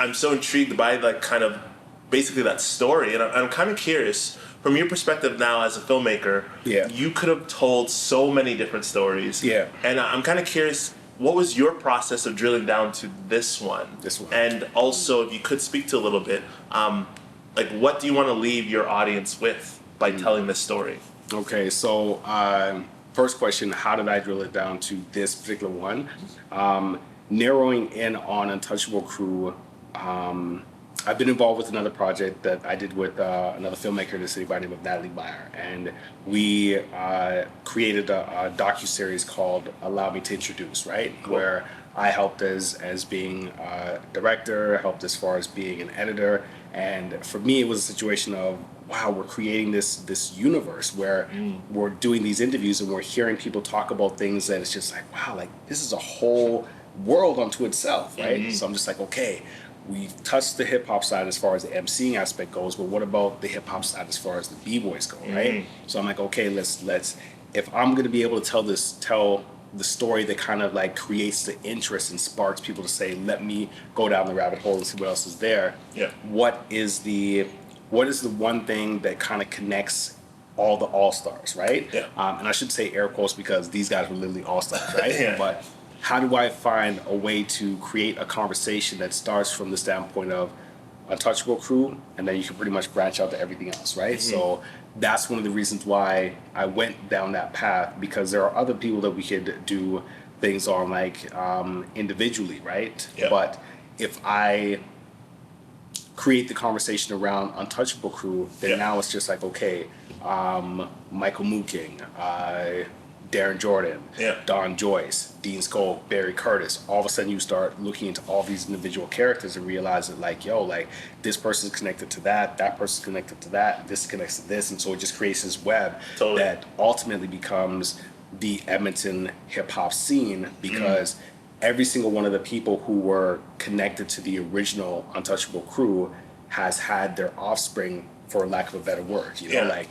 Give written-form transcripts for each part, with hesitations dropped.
I'm so intrigued by like kind of basically that story, and I'm kind of curious from your perspective now as a filmmaker. Yeah. You could have told so many different stories. Yeah. And I'm kind of curious, what was your process of drilling down to this one? This one. And also, if you could speak to a little bit, like what do you want to leave your audience with by telling this story? Okay, so first question, how did I drill it down to this particular one? Narrowing in on Untouchable Crew, I've been involved with another project that I did with another filmmaker in the city by the name of Natalie, Meyer, and we created a docuseries called Allow Me to Introduce, right? Cool. Where I helped as being a director, helped as far as being an editor, and for me it was a situation of, wow, we're creating this universe where we're doing these interviews and we're hearing people talk about things that it's just like, wow, like this is a whole world unto itself, right? So I'm just like, okay, we've touched the hip hop side as far as the MCing aspect goes, but what about the hip hop side as far as the B-boys go, right? So I'm like, okay, let's if I'm gonna be able to tell the story that kind of like creates the interest and sparks people to say, let me go down the rabbit hole and see what else is there. Yeah. What is the one thing that kind of connects all the all-stars, right? Yeah. And I should say air quotes because these guys were literally all-stars, right? Yeah. But how do I find a way to create a conversation that starts from the standpoint of Untouchable Crew, and then you can pretty much branch out to everything else, right? So that's one of the reasons why I went down that path, because there are other people that we could do things on, like individually, right? Yeah. But if I create the conversation around Untouchable Crew, then now it's just like, okay, Michael Mooking, Darren Jordan, Don Joyce, Dean Skoll, Barry Curtis. All of a sudden you start looking into all these individual characters and realize that like, yo, like this person's connected to that person's connected to that, this connects to this, and so it just creates this web that ultimately becomes the Edmonton hip hop scene, because every single one of the people who were connected to the original Untouchable Crew has had their offspring, for lack of a better word, you know, like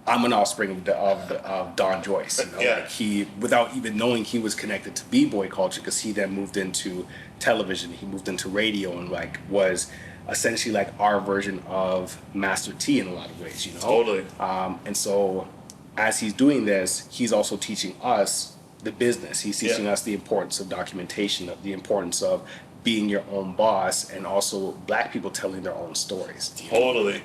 I'm an offspring of Don Joyce, you know, like he, without even knowing he was connected to b-boy culture, because he then moved into television, he moved into radio, and like was essentially like our version of Master T in a lot of ways, you know. Totally. And so as he's doing this, he's also teaching us the business. He's teaching us the importance of documentation, of the importance of being your own boss, and also black people telling their own stories. Totally.